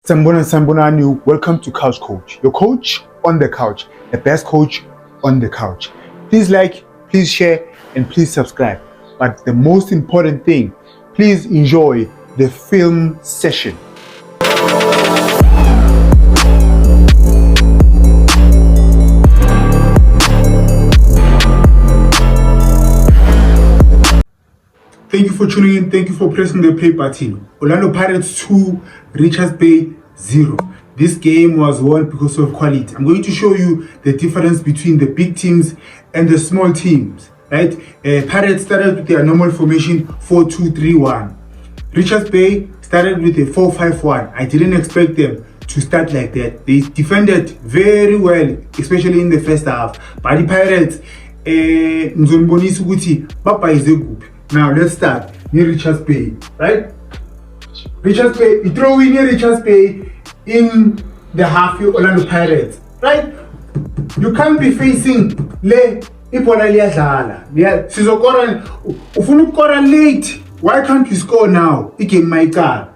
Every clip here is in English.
Sambonani, welcome to Couch Coach, your coach on the couch, the best coach on the couch. Please like, please share, and please subscribe. But the most important thing, please enjoy the film session. Thank you for tuning in. Thank you for pressing the play button. Orlando Pirates 2, Richards Bay 0. This game was won because of quality. I'm going to show you the difference between the big teams and the small teams. Right? Pirates started with their normal formation 4-2-3-1. Richards Bay started with a 4-5-1. I didn't expect them to start like that. They defended very well, especially in the first half. But the Pirates, now let's start near Richards Bay, right? Richards Bay, you throw in near Richards Bay in the half of Orlando Pirates, right? You can't be facing le ibola liyadlala. Sizokora ufuna ukukora late. Why can't you score now? Igame mayiqala.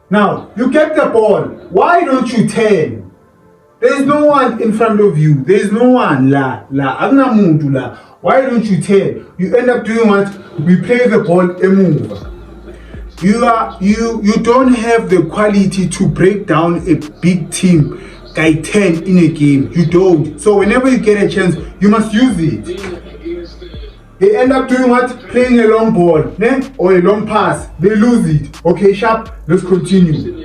Now, you get the ball. Why don't you turn? There is no one in front of you. There is no one la. Akunamuntu la. Why don't you turn? You end up doing what? We play the ball a move. You don't have the quality to break down a big team by 10 in a game. You don't. So whenever you get a chance, you must use it. They end up doing what? Playing a long ball, ne? Or a long pass. They lose it. Okay, sharp. Let's continue.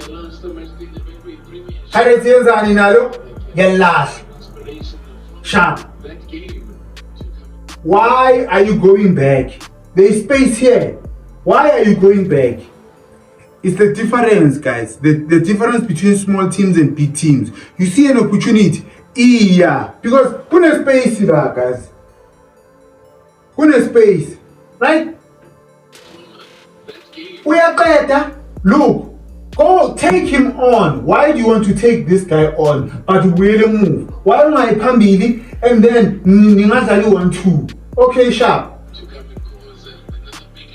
Sharp. Why are you going back? There is space here. Why are you going back? It's the difference, guys. The difference between small teams and big teams. You see an opportunity. Yeah. Because kuna space here, guys. Kuna space. Right? We are better. Look. Go take him on. Why do you want to take this guy on? But will move. Why am I Pambili? And then Ningatali 1-2. Okay, sharp.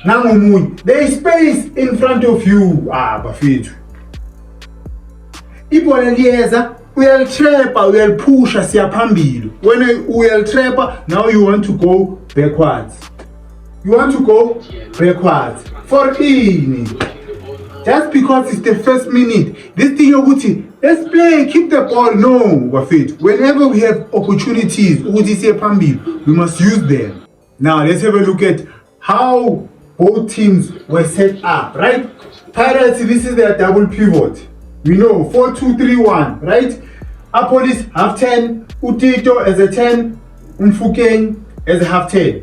Now there is space in front of you. Bafethu. Ibona liyeza, uyalitrapper, uyalipusha siya phambili. When uyalitrapper, now you want to go backwards. You want to go backwards. For ini. Just because it's the first minute. This thing yokuthi, let's play, keep the ball. No, Bafethu. Whenever we have opportunities, we must use them. Now let's have a look at how both teams were set up, right? Pirates, this is their double pivot. We know 4-2-3-1, right? Apolis half 10, Utito as a 10, Mfukeng as a half 10.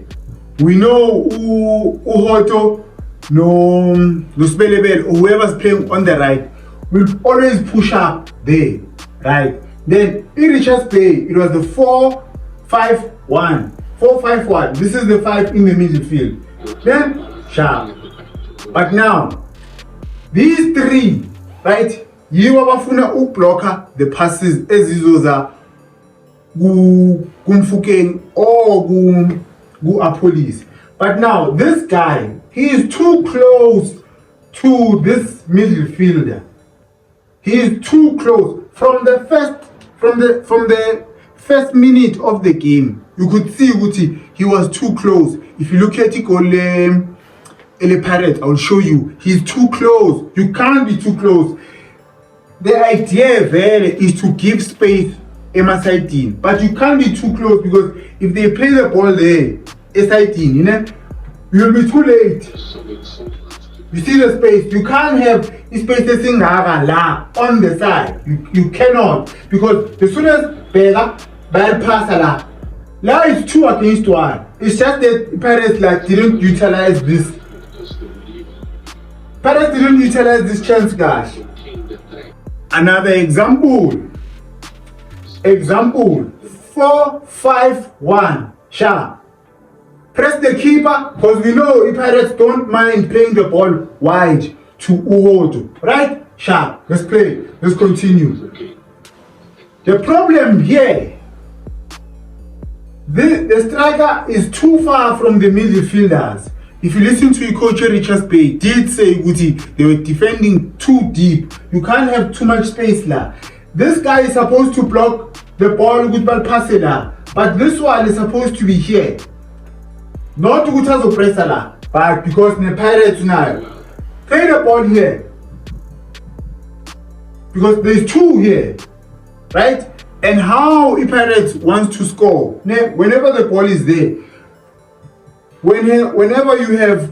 We know Uhoto, no Spelebel, whoever's playing on the right will always push up there, right? Then in Richards Bay, it was the 4-5-1. 4-5-1. This is the 5 in the midfield. Then sharp. But now, these three, right? Yiwa bafuna ukublocker the passes ezizoza kumfukeng or Apolis. But now this guy, he is too close to this midfielder. He is too close from the first minute of the game. You could see Uti, he was too close. If you look at it, Ele Pirate, I will show you. He's too close. You can't be too close. The idea is to give space side team, but you can't be too close because if they play the ball there, side team, you'll be too late. You see the space. You can't have space on the side. You cannot, because as soon as Bega pass now it's 2 against 1. It's just that Pirates didn't utilize this. Pirates didn't utilize this chance, guys. Another example. 4-5-1. Sharp. Press the keeper, because we know Pirates don't mind playing the ball wide to Uhoto. Right? Sharp. Let's play. Let's continue. The problem here, the striker is too far from the midfielders. If you listen to your coach Richards Bay, did say Guti they were defending too deep. You can't have too much space la. This guy is supposed to block the ball with ball pass la, but this one is supposed to be here. Not Gutazo press la, but because the Pirates now play the ball here. Because there's two here, right? And how Pirates wants to score whenever the ball is there. Whenever you have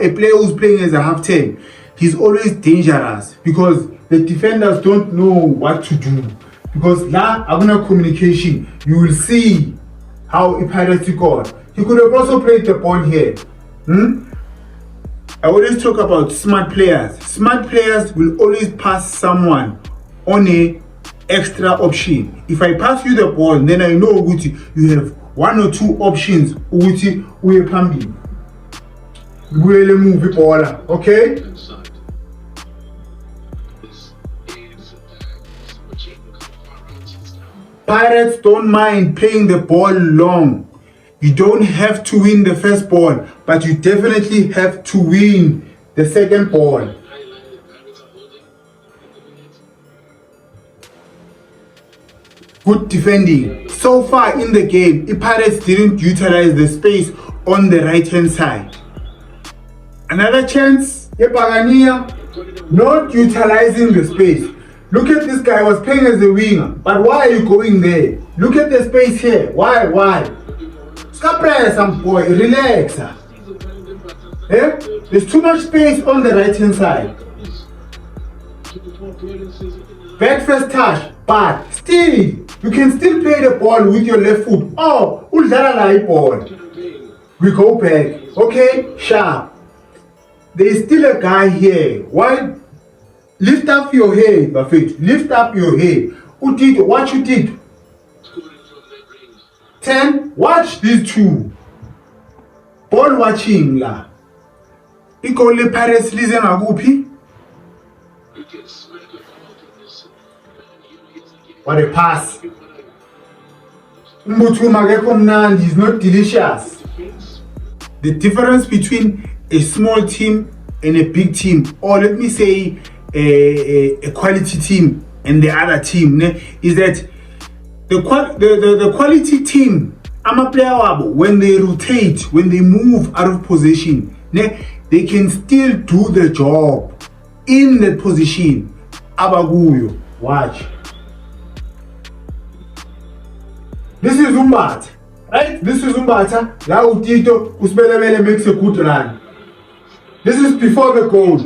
a player who's playing as a half 10, he's always dangerous because the defenders don't know what to do. Because la aguna communication, you will see how Pirates scored. He could have also played the ball here. I always talk about smart players. Smart players will always pass someone on a extra option. If I pass you the ball, then I know Uguti, you have one or two options. Uguti, we are pumping. We'll move the ball, okay? Pirates don't mind playing the ball long. You don't have to win the first ball, but you definitely have to win the second ball. Good defending. So far in the game, the Pirates didn't utilize the space on the right hand side. Another chance, Pagania not utilizing the space. Look at this guy, was playing as a winger, but why are you going there? Look at the space here. Why? Stop playing some boy, relax. Eh? There's too much space on the right hand side. Back first touch, but still, you can still play the ball with your left foot. Oh, Uldara ball. We go back. Okay, sharp. There is still a guy here. Why? Lift up your head, Buffett. Lift up your head. Who did what you did? 10. Watch these two. Ball watching la. Ikole Pirates listen agupi. What a pass. Mbutu mageko mnandi is not delicious. The difference between a small team and a big team, or let me say a quality team and the other team, is that the quality team, I'm a player, when they rotate, when they move out of position, they can still do the job in that position. Abaguyo, watch. This is Umbat, right? This is Umbata. Now Tito Usbelebele makes a good run. This is before the goal.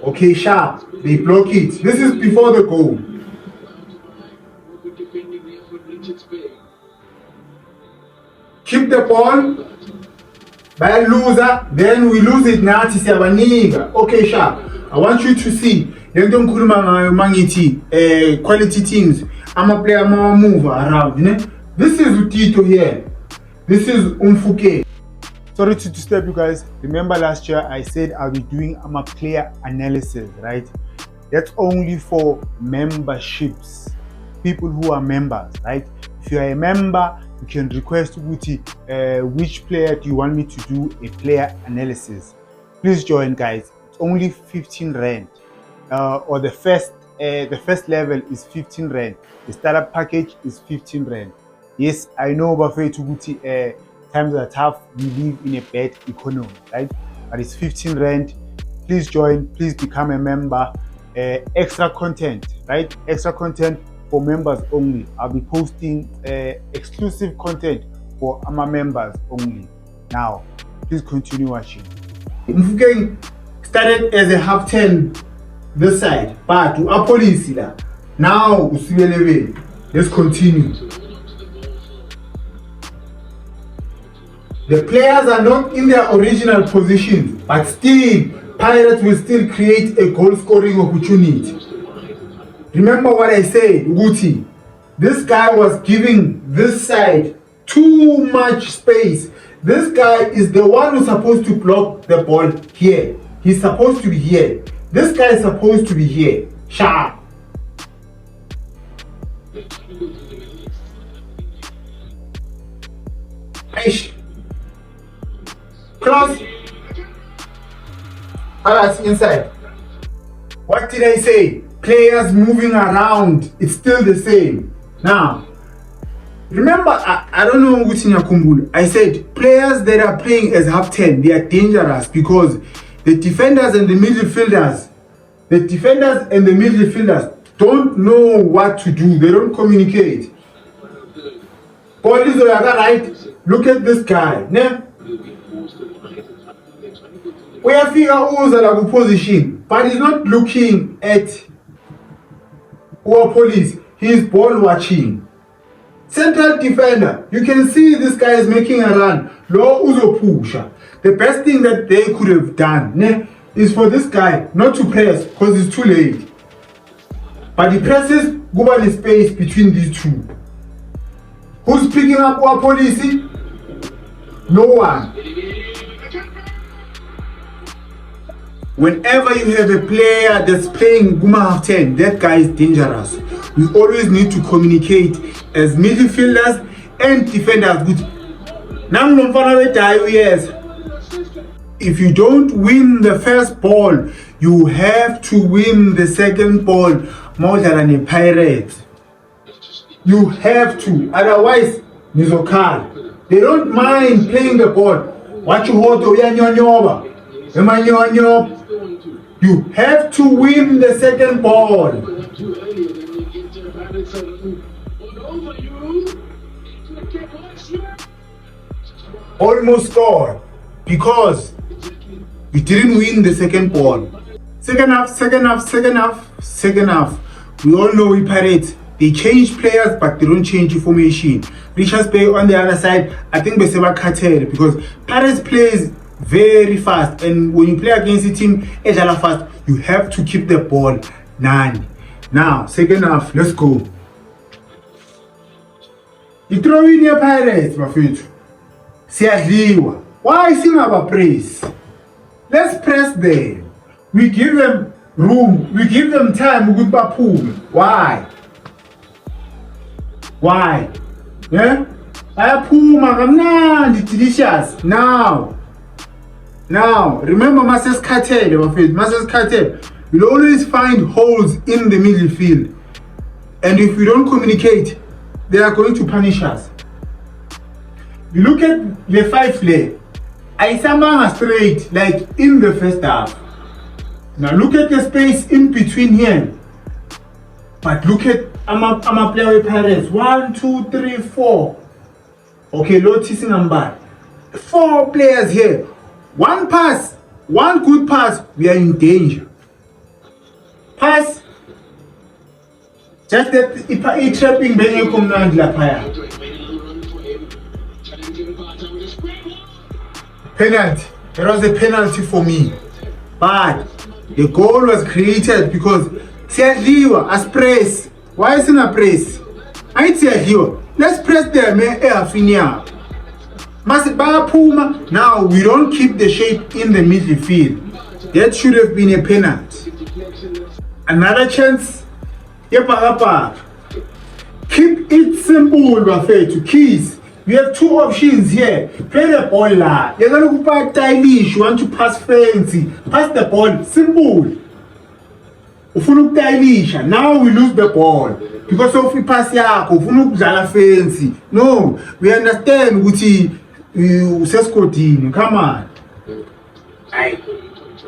Okay, sharp. They block it. This is before the goal. Keep the ball. By loser, then we lose it now. Okay, sharp. I want you to see. Quality teams. I'm a player more move around. This is Tito here. This is Umfuke. Sorry to disturb you guys. Remember last year I said I'll be doing a player analysis, right? That's only for memberships. People who are members, right? If you are a member, you can request which player do you want me to do a player analysis. Please join, guys. It's only 15 rand. Or the first level is 15 rand. The startup package is 15 rand. Yes, I know Buffet to times are tough. We live in a bad economy, right? But it's 15 rand. Please join. Please become a member. Extra content, right? Extra content for members only. I'll be posting exclusive content for our members only. Now, please continue watching. Mfukeng started as a half 10 this side, but to our police now let's continue. The players are not in their original position, but still, Pirates will still create a goal scoring opportunity. Remember what I said, Guti. This guy was giving this side too much space. This guy is the one who's supposed to block the ball here. He's supposed to be here. This guy is supposed to be here. Sharp. Cross. Alright, inside. What did I say? Players moving around. It's still the same. Now, remember, I don't know which in Yakumbulu. I said players that are playing as half 10, they are dangerous because the defenders and the midfielders don't know what to do. They don't communicate. Police right? Look at this guy. Ne? We have figured out the position, but he's not looking at our police. He's ball watching. Central defender, you can see this guy is making a run. Low Uzo pusher. The best thing that they could have done ne, is for this guy not to press because it's too late. But he presses, go on the space between these two. Who's picking up our police? No one. Whenever you have a player that's playing Guma half 10, that guy is dangerous. We always need to communicate as midfielders and defenders. Yes. If you don't win the first ball, you have to win the second ball more than a Pirates. You have to, otherwise, Nizokal. They don't mind playing the ball. What you hold to you have to win the second ball. Almost scored because we didn't win the second ball. Second half. We all know we Pirates. They change players, but they don't change the formation. Richards Bay on the other side, I think they say cartel because Pirates plays very fast, and when you play against a team fast, you have to keep the ball 9. Now, second half, let's go. You throw in your Pirates, my friend. Siyadliwa. Why singaba press? Let's press them. We give them room. We give them time. Why? Yeah? Delicious. Now, remember Masters Cartel, my friend. Masters Cartel. You'll always find holes in the midfield. And if we don't communicate, they are going to punish us. You look at the 5 play. Aisama straight, like in the first half. Now look at the space in between here. But look at I'm a player with Pirates. 1, 2, 3, 4. Okay, Lotus number. 4 players here. One pass, one good pass, we are in danger. Pass. Just that it's trapping Benny Kumnand Lapaya. Penalty. It was a penalty for me. But the goal was created because Siyadliwa as press. Why isn't a press? I Siyadliwa. Let's press them. Puma. Now we don't keep the shape in the midfield. That should have been a penalty. Another chance. Keep it simple, Buffet, to keys. We have 2 options here. Play the ball la. You're going to go stylish. You want to pass fancy. Pass the ball. Simple. Now we lose the ball. Because if we pass fancy. No. We understand what you say. Come on.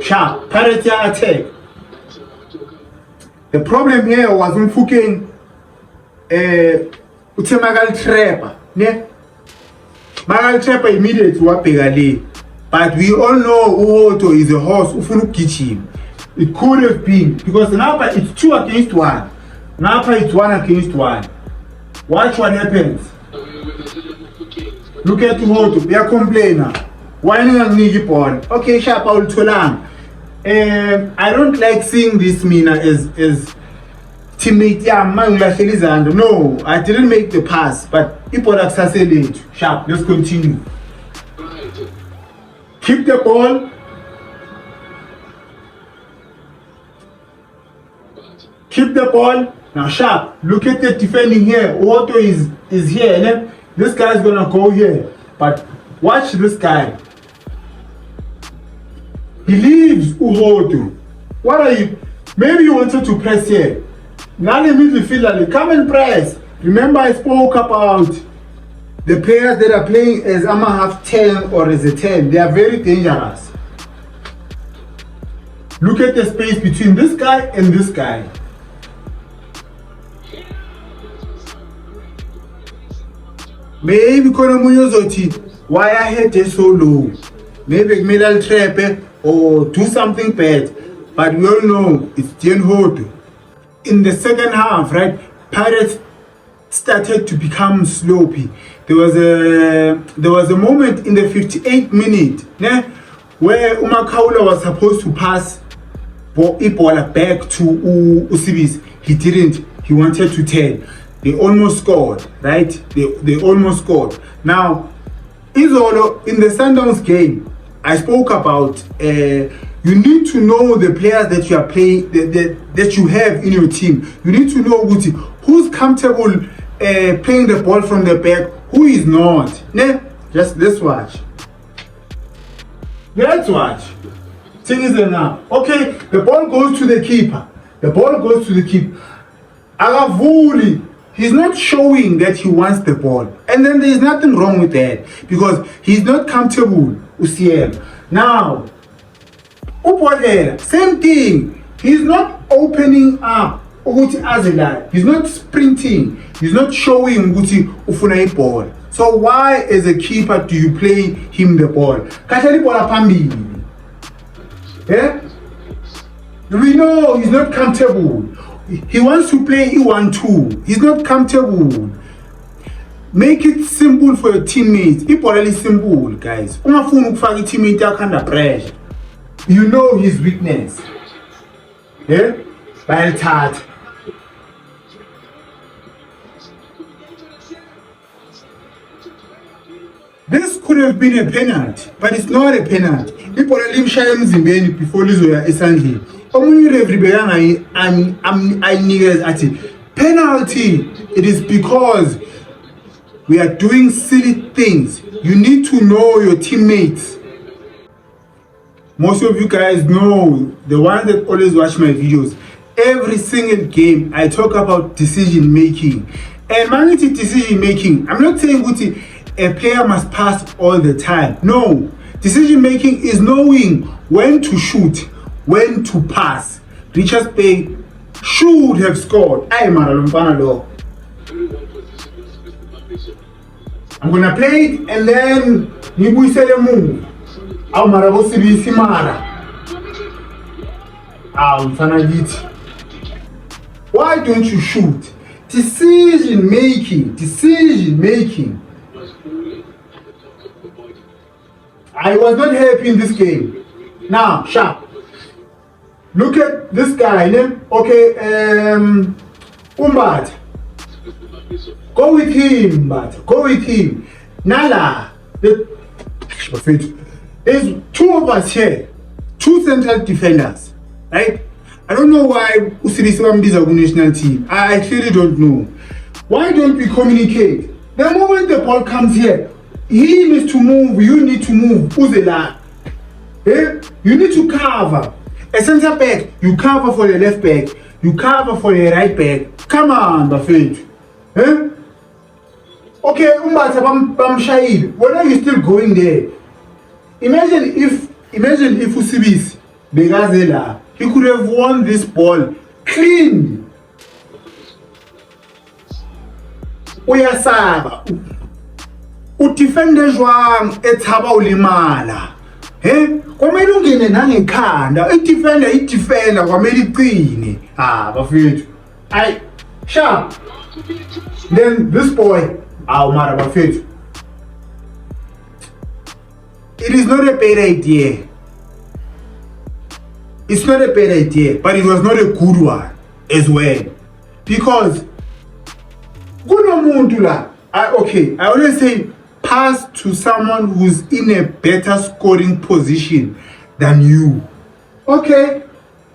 Sharp. Parity attack. The problem here was Mfuking Utemagal Trapper. Ne? Magal Trapper immediately wapegale. But we all know Otto is a horse ufunu kitchen. It could have been because now it's 2 against 1. Now it's 1 against 1. Watch what happens. Look at Otto. They are complaining. Why not need ball? Okay, sharp I will tolang. I don't like seeing this Mina as teammate. No, I didn't make the pass, but people are late. Sharp, let's continue. Keep the ball. Keep the ball. Now sharp. Look at the defending here. Otto is here. This guy is gonna go here. But watch this guy. He leaves Uhodu. What are you? Maybe you wanted to press here. Now the midfielder, come and press. Remember I spoke about the players that are playing as Ama half 10 or as a 10. They are very dangerous. Look at the space between this guy and this guy. Maybe Konomunyo Zoti, why I hate it so low? Maybe middle trap or do something bad. But we all know it's Jen Hood. In the second half, right, Pirates started to become sloppy. There was a moment in the 58th minute where Umakaula was supposed to pass Ibola back to Usibis. He didn't. He wanted to turn. They almost scored, right? They almost scored. Now, Izolo, in the Sundowns game, I spoke about you need to know the players that you are playing, that you have in your team. You need to know who's comfortable playing the ball from the back, who is not. Just let's watch. Let's watch. Thing is now, okay, the ball goes to the keeper. The ball goes to the keeper. Agavuli, he's not showing that he wants the ball. And then there's nothing wrong with that because he's not comfortable, Usiel. Now, Upodela, same thing. He's not opening up. He's not sprinting. He's not showing Ufuna ball. So why, as a keeper, do you play him the ball? Yeah? We know he's not comfortable. He wants to play E1-2. He's not comfortable. Make it simple for your teammates. It's really simple, guys. Teammate under pressure. You know his weakness. Yeah? By the this could have been a penalty, but it's not a penalty. People are living before Lizoya Esandli. Penalty. It is because we are doing silly things. You need to know your teammates. Most of you guys know, the ones that always watch my videos, every single game I talk about decision making. And when it is decision making, I'm not saying a player must pass all the time. No. Decision making is knowing when to shoot, when to pass. Richards Bay should have scored. I'm gonna play it and then you say a move. Why don't you shoot? Decision making. I was not happy in this game. Now, sharp. Look at this guy. Okay, Umbat. Go with him, Nala. There's two of us here. Two central defenders. Right? I don't know why Usirisi Wambiza national team. I actually don't know. Why don't we communicate? The moment the ball comes here, he needs to move, you need to move. Uzela. You need to cover. A center back, you cover for the left back, you cover for the right back. Come on, Buffett. Okay, Umbata Bamshahid, when are you still going there? Imagine if Usibis Begazela, he could have won this ball clean. Uyasaba. Udefende jwang ethaba ulimala. Kwamele ungene nangekhanda. Idefender kwamele iqine. Bafethu. Ay, sharp. Then this boy, mara bafethu. It is not a bad idea. It's not a bad idea, but it was not a good one as well. Because I always say pass to someone who's in a better scoring position than you. Okay,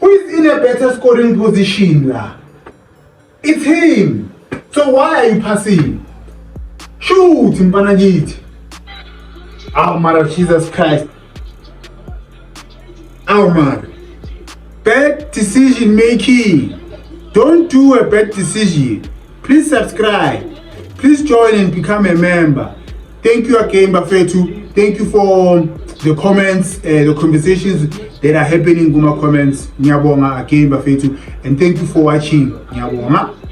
who is in a better scoring position lah? It's him. So why are you passing? Shoot, Mpanagit. Mara, Jesus Christ. Aumar. Bad decision making. Don't do a bad decision. Please subscribe. Please join and become a member. Thank you again, Bafethu. Thank you for the comments, the conversations that are happening in my comments. Nyabonga again, Bafethu. And thank you for watching. Nyabonga.